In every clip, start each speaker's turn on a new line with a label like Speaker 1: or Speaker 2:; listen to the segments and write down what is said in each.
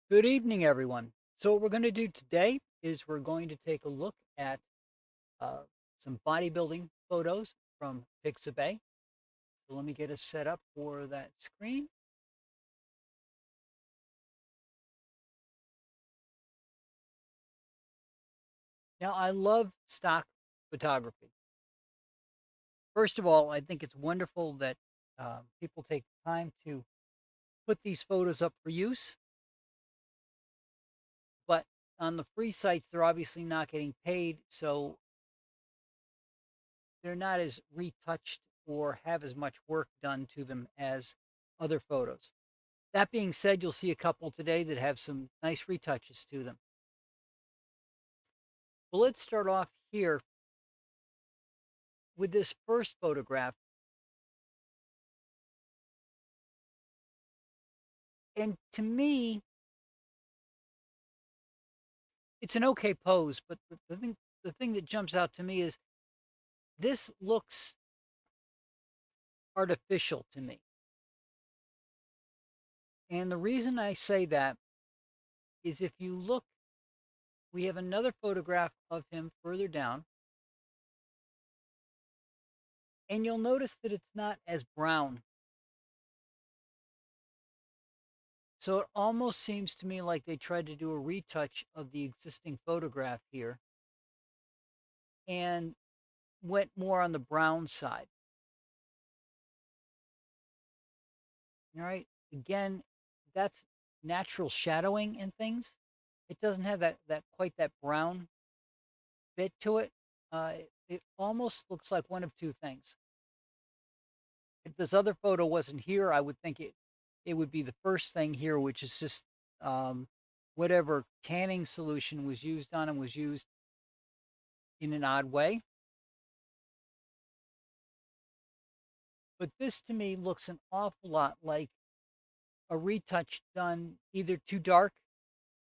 Speaker 1: Good evening, everyone. So, what we're going to do today is we're going to take a look at uh, some bodybuilding photos from Pixabay. So, let me get us set up for that screen. Now, I love stock photography. First of all, I think it's wonderful that people take time to put these photos up for use. But on the free sites, they're obviously not getting paid. So, they're not as retouched or have as much work done to them as other photos. That being said, you'll see a couple today that have some nice retouches to them. But let's start off here with this first photograph. And to me, it's an okay pose, but the thing that jumps out to me is this looks artificial to me. And the reason I say that is if you look, we have another photograph of him further down, and you'll notice that it's not as brown. So it almost seems to me like they tried to do a retouch of the existing photograph here and went more on the brown side. All right. Again, that's natural shadowing and things. It doesn't have that quite that brown bit to it. It almost looks like one of two things. If this other photo wasn't here, I would think it would be the first thing here, which is just um, whatever tanning solution was used on him was used in an odd way. But this to me looks an awful lot like a retouch done either too dark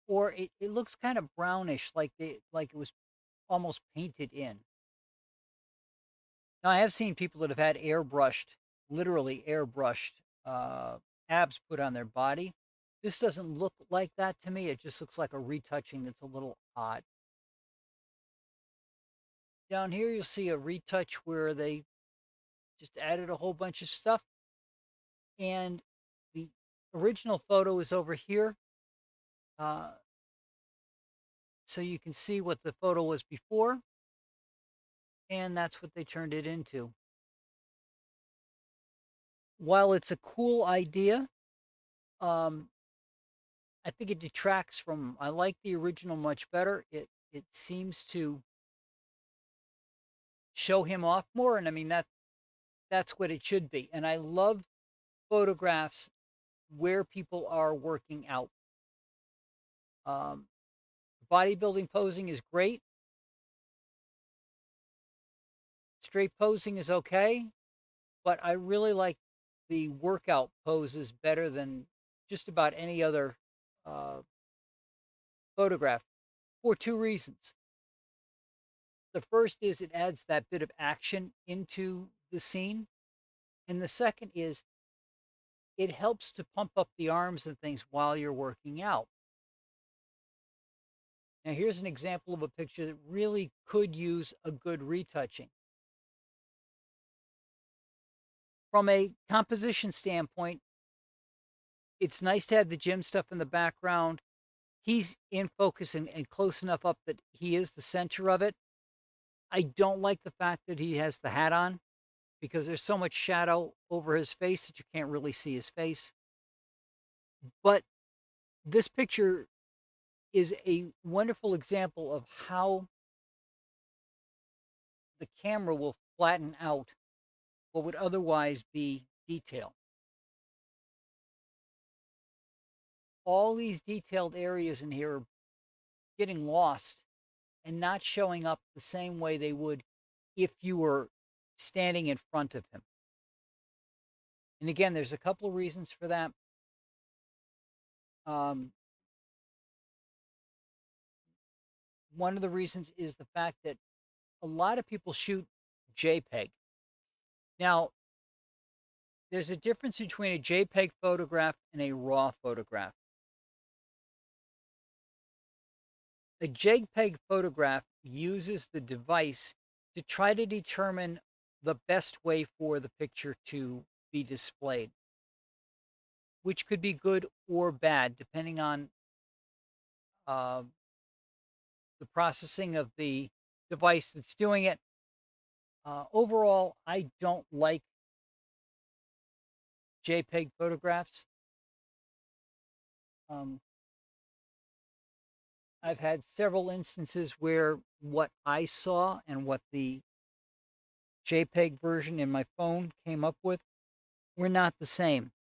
Speaker 1: or it looks kind of brownish, like it was almost painted in. Now I have seen people that have had airbrushed, literally airbrushed abs put on their body. This doesn't look like that to me. It just looks like a retouching that's a little odd. Down here you'll see a retouch where they just added a whole bunch of stuff, and the original photo is over here. Uh, so you can see what the photo was before, and that's what they turned it into. While it's a cool idea, um, I think it detracts from. I like the original much better. It seems to show him off more, and I mean that's what it should be. And I love photographs where people are working out. Um, Bodybuilding posing is great. Straight posing is okay, but I really like the workout poses better than just about any other uh, photograph for two reasons. The first is it adds that bit of action into the scene. And the second is it helps to pump up the arms and things while you're working out. Now, here's an example of a picture that really could use a good retouching. From a composition standpoint, it's nice to have the gym stuff in the background. He's in focus and close enough up that he is the center of it. I don't like the fact that he has the hat on because there's so much shadow over his face that you can't really see his face. But this picture is a wonderful example of how the camera will flatten out what would otherwise be detail. All these detailed areas in here are getting lost and not showing up the same way they would if you were standing in front of him. And again, there's a couple of reasons for that. Um, One of the reasons is the fact that a lot of people shoot JPEG. Now, there's a difference between a JPEG photograph and a RAW photograph. A JPEG photograph uses the device to try to determine the best way for the picture to be displayed, which could be good or bad depending on uh, the processing of the device that's doing it. Overall, I don't like JPEG photographs. Um, I've had several instances where what I saw and what the JPEG version in my phone came up with were not the same.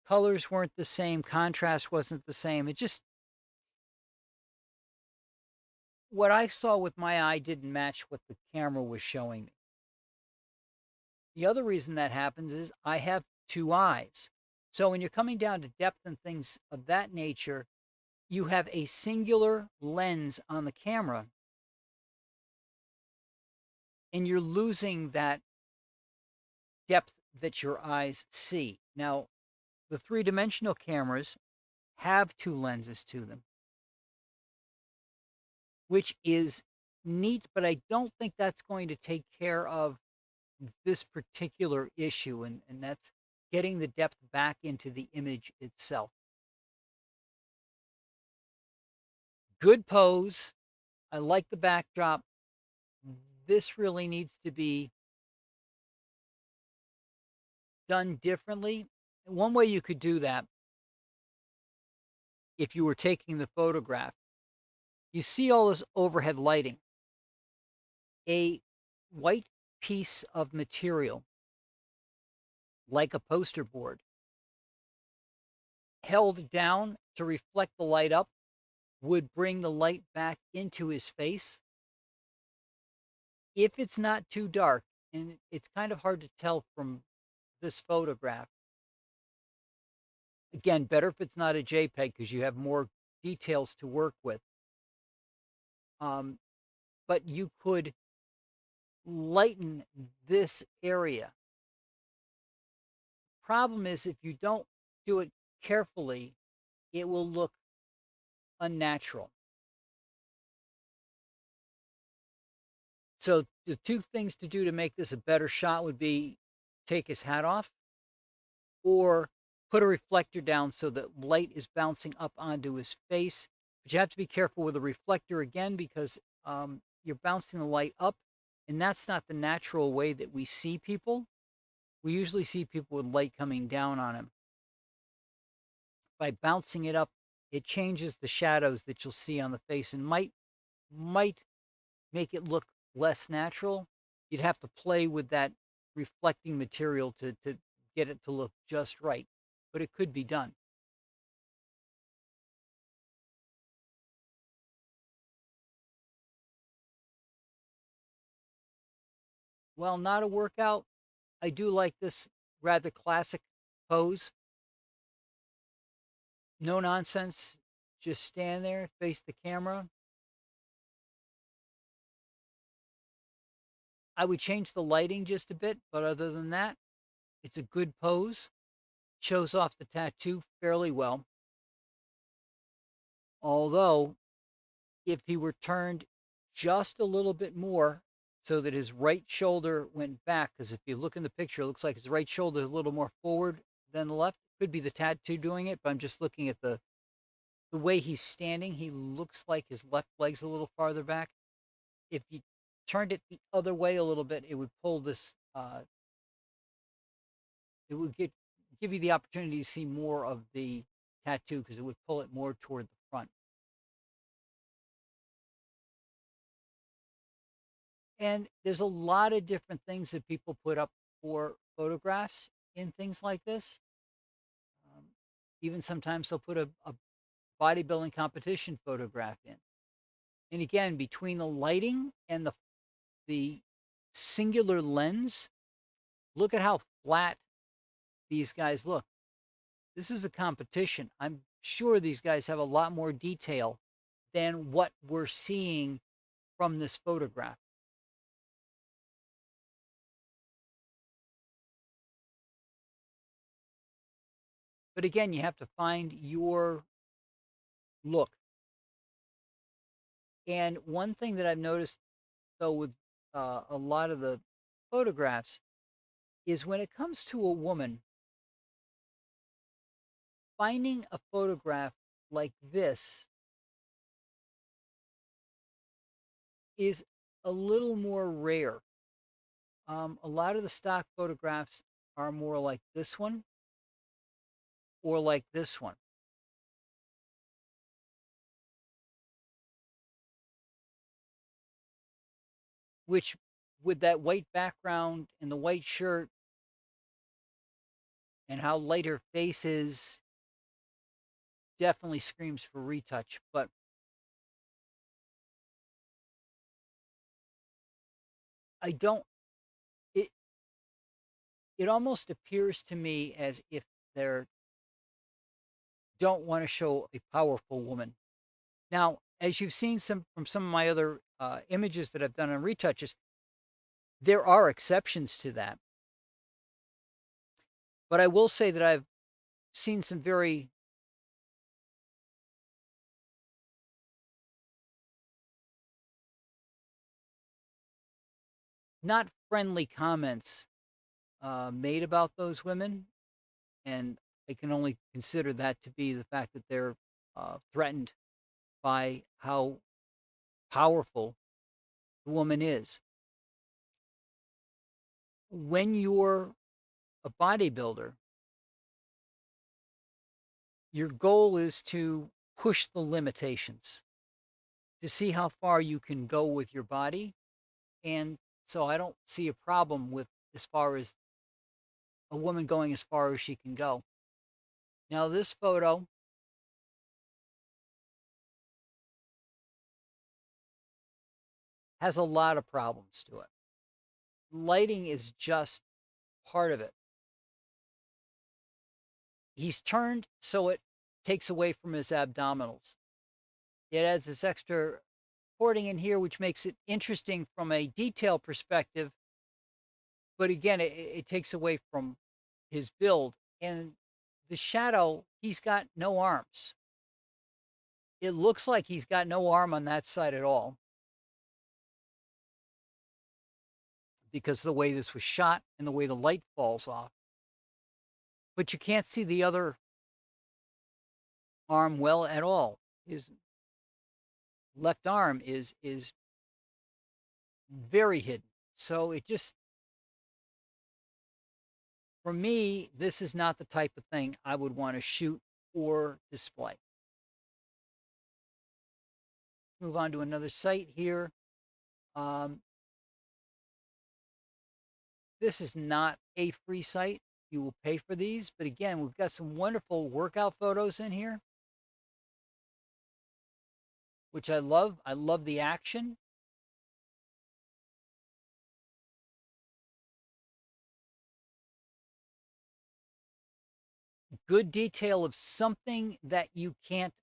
Speaker 1: Colors weren't the same, contrast wasn't the same. It just, what I saw with my eye didn't match what the camera was showing me. The other reason that happens is I have two eyes. So when you're coming down to depth and things of that nature, you have a singular lens on the camera and you're losing that depth that your eyes see. Now, the three-dimensional cameras have two lenses to them, which is neat, but I don't think that's going to take care of this particular issue, and that's getting the depth back into the image itself. Good pose. I like the backdrop. This really needs to be done differently. One way you could do that, if you were taking the photograph, you see all this overhead lighting. A white piece of material, like a poster board, held down to reflect the light up, would bring the light back into his face. If it's not too dark, and it's kind of hard to tell from this photograph, again, better if it's not a JPEG because you have more details to work with. Um, but you could lighten this area. Problem is, if you don't do it carefully, it will look unnatural. So the two things to do to make this a better shot would be take his hat off or put a reflector down so that light is bouncing up onto his face. But you have to be careful with the reflector again because you're bouncing the light up, and that's not the natural way that we see people. We usually see people with light coming down on them. By bouncing it up, it changes the shadows that you'll see on the face and might make it look less natural. You'd have to play with that reflecting material to get it to look just right, but it could be done. While not a workout, I do like this rather classic pose. No nonsense. Just stand there, face the camera. I would change the lighting just a bit, but other than that, it's a good pose. Shows off the tattoo fairly well. Although, if he were turned just a little bit more so that his right shoulder went back, because if you look in the picture, it looks like his right shoulder is a little more forward than the left. Could be the tattoo doing it, but I'm just looking at the way he's standing. He looks like his left leg's a little farther back. If you turned it the other way a little bit, it would pull this. It would give you the opportunity to see more of the tattoo because it would pull it more toward the front. And there's a lot of different things that people put up for photographs in things like this. Um, Even sometimes they'll put a bodybuilding competition photograph in. And again, between the lighting and the singular lens, look at how flat these guys look. This is a competition. I'm sure these guys have a lot more detail than what we're seeing from this photograph. But again, you have to find your look. And one thing that I've noticed, though, with a lot of the photographs is when it comes to a woman, finding a photograph like this is a little more rare. A lot of the stock photographs are more like this one or like this one, which with that white background and the white shirt and how light her face is definitely screams for retouch. But I don't it it almost appears to me as if they're don't want to show a powerful woman. Now, as you've seen some from some of my other images that I've done on retouches, there are exceptions to that. But I will say that I've seen some very not friendly comments made about those women, and I can only consider that to be the fact that they're threatened by how powerful the woman is. When you're a bodybuilder, your goal is to push the limitations to see how far you can go with your body. And so I don't see a problem with as far as a woman going as far as she can go. Now, this photo has a lot of problems to it. Lighting is just part of it. He's turned so it takes away from his abdominals. It adds this extra porting in here, which makes it interesting from a detail perspective. But again, it takes away from his build. And the shadow, he's got no arms. It looks like he's got no arm on that side at all because of the way this was shot and the way the light falls off. But you can't see the other arm well at all. His left arm is very hidden. So it just for me, this is not the type of thing I would want to shoot or display. Move on to another site here. Um, this is not a free site. You will pay for these. But again, we've got some wonderful workout photos in here, which I love. I love the action. Good detail of something that you can't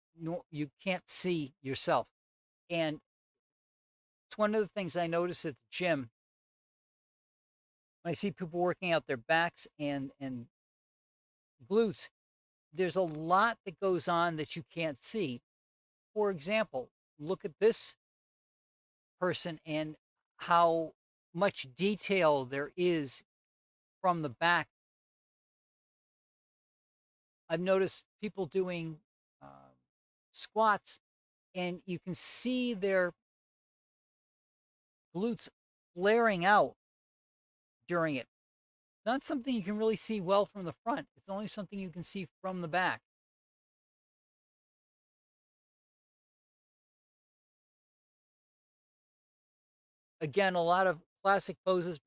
Speaker 1: see yourself. And it's one of the things I notice at the gym when I see people working out their backs and glutes. There's a lot that goes on that you can't see. For example, look at this person and how much detail there is from the back. I've noticed people doing squats, and you can see their glutes flaring out during it. Not something you can really see well from the front. It's only something you can see from the back. Again, a lot of classic poses.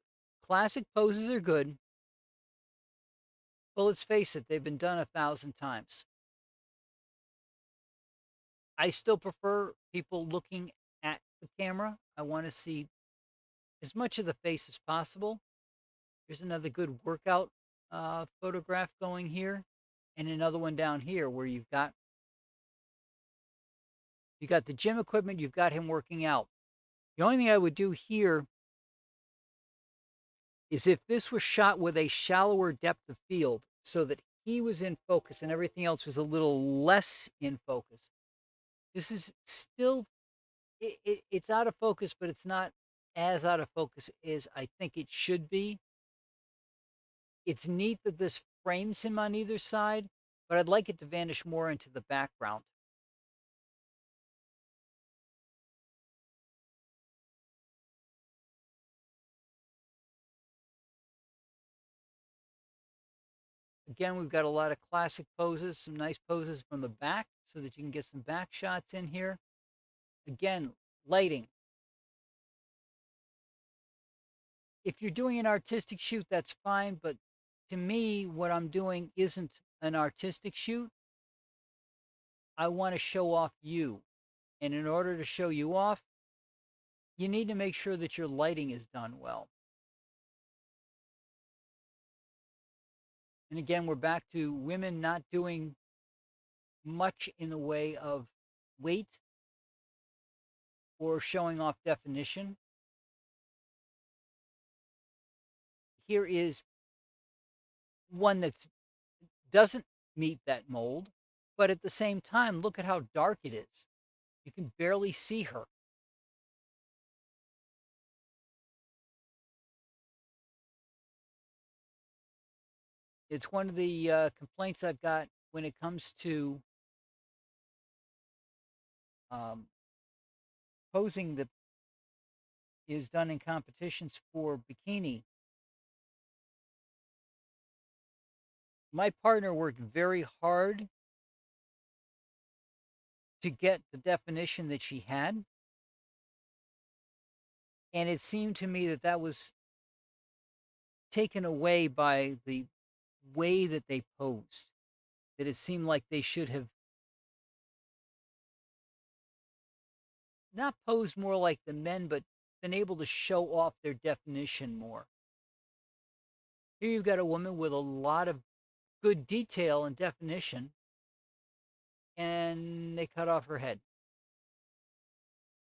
Speaker 1: Classic poses are good, but let's face it, they've been done 1,000 times. I still prefer people looking at the camera. I want to see as much of the face as possible. Here's another good workout photograph going here, and another one down here where you got the gym equipment, you've got him working out. The only thing I would do here is if this was shot with a shallower depth of field so that he was in focus and everything else was a little less in focus. This is still It's out of focus, but it's not as out of focus as I think it should be. It's neat that this frames him on either side, but I'd like it to vanish more into the background. Again, we've got a lot of classic poses, some nice poses from the back so that you can get some back shots in here. Again, lighting. If you're doing an artistic shoot, that's fine, but to me, what I'm doing isn't an artistic shoot. I want to show off you. And in order to show you off, you need to make sure that your lighting is done well. And again, we're back to women not doing much in the way of weight or showing off definition. Here is one that doesn't meet that mold, but at the same time, look at how dark it is. You can barely see her. It's one of the complaints I've got when it comes to um, posing that is done in competitions for bikini. My partner worked very hard to get the definition that she had. And it seemed to me that that was taken away by the way that they posed. That it seemed like they should have not posed more like the men, but been able to show off their definition more. Here you've got a woman with a lot of good detail and definition, and they cut off her head.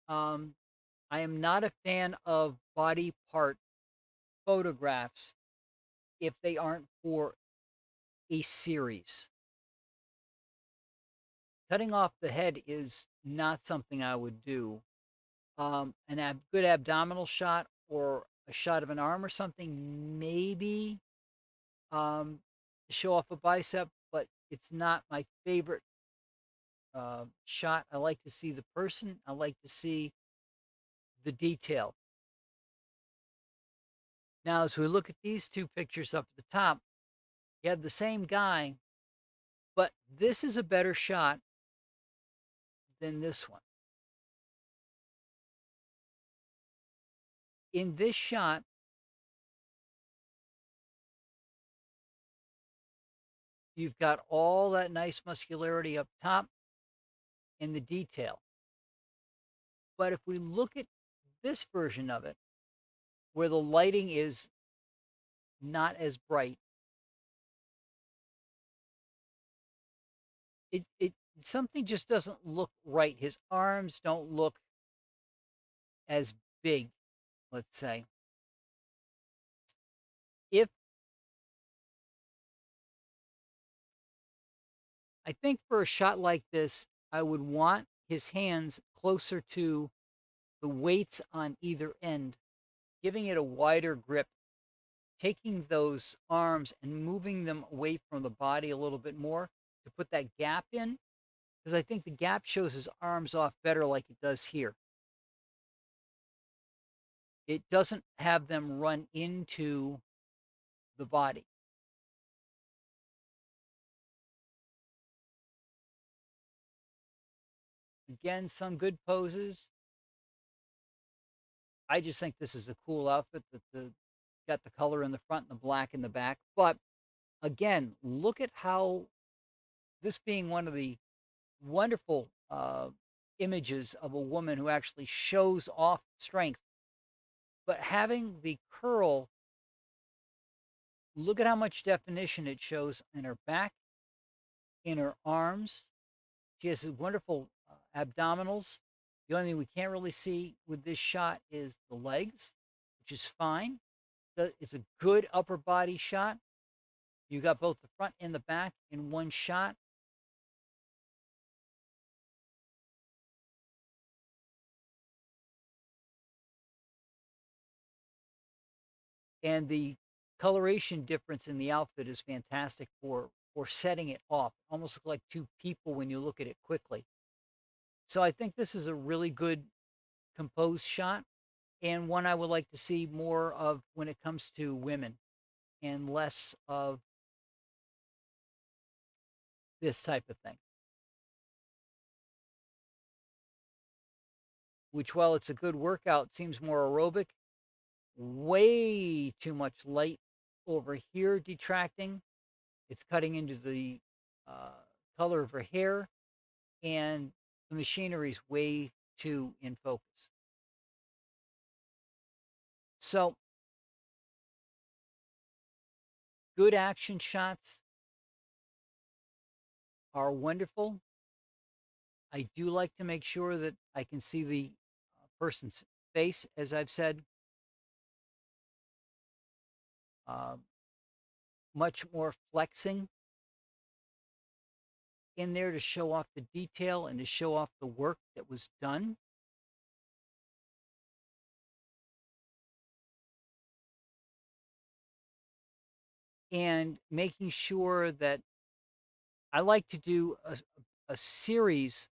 Speaker 1: Um, I am not a fan of body part photographs if they aren't for a series. Cutting off the head is not something I would do. Good abdominal shot or a shot of an arm or something, maybe to show off a bicep, but it's not my favorite shot. I like to see the person. I like to see the detail. Now, as we look at these two pictures up at the top, you have the same guy, but this is a better shot than this one. In this shot, you've got all that nice muscularity up top and the detail. But if we look at this version of it, where the lighting is not as bright, it something just doesn't look right. His arms don't look as big, let's say. If I think for a shot like this, I would want his hands closer to the weights on either end, giving it a wider grip, taking those arms and moving them away from the body a little bit more to put that gap in, because I think the gap shows his arms off better like it does here. It doesn't have them run into the body. Again, some good poses. I just think this is a cool outfit that the got the color in the front and the black in the back. But again, look at how this being one of the wonderful images of a woman who actually shows off strength, but having the curl, look at how much definition it shows in her back, in her arms. She has wonderful abdominals. The only thing we can't really see with this shot is the legs, which is fine. It's a good upper body shot. You got both the front and the back in one shot. And the coloration difference in the outfit is fantastic for setting it off. Almost look like two people when you look at it quickly. So I think this is a really good composed shot and one I would like to see more of when it comes to women and less of this type of thing. Which, while it's a good workout, seems more aerobic. Way too much light over here detracting. It's cutting into the uh, color of her hair, and the machinery is way too in focus. So, good action shots are wonderful. I do like to make sure that I can see the person's face, as I've said. Uh, much more flexing in there to show off the detail and to show off the work that was done. And making sure that I like to do a series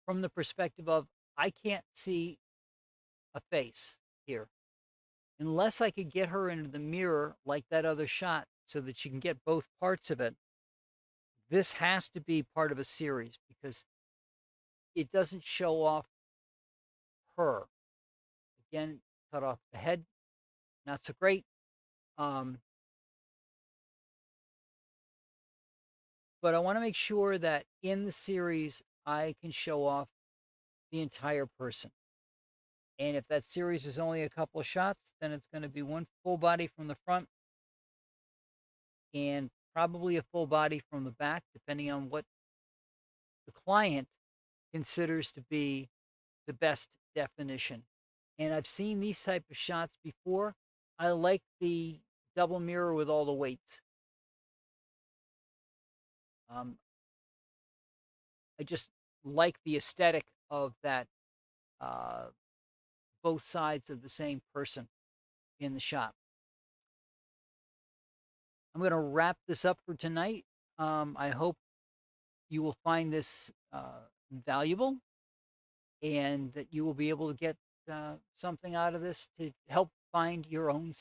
Speaker 1: from the perspective of I can't see a face here. Unless I could get her into the mirror like that other shot so that she can get both parts of it, this has to be part of a series because it doesn't show off her. Again, cut off the head, not so great. Um, but I want to make sure that in the series, I can show off the entire person. And if that series is only a couple of shots, then it's going to be one full body from the front and probably a full body from the back, depending on what the client considers to be the best definition. And I've seen these type of shots before. I like the double mirror with all the weights. Um, I just like the aesthetic of that, uh, both sides of the same person in the shot. I'm going to wrap this up for tonight. I hope you will find this valuable and that you will be able to get something out of this to help find your own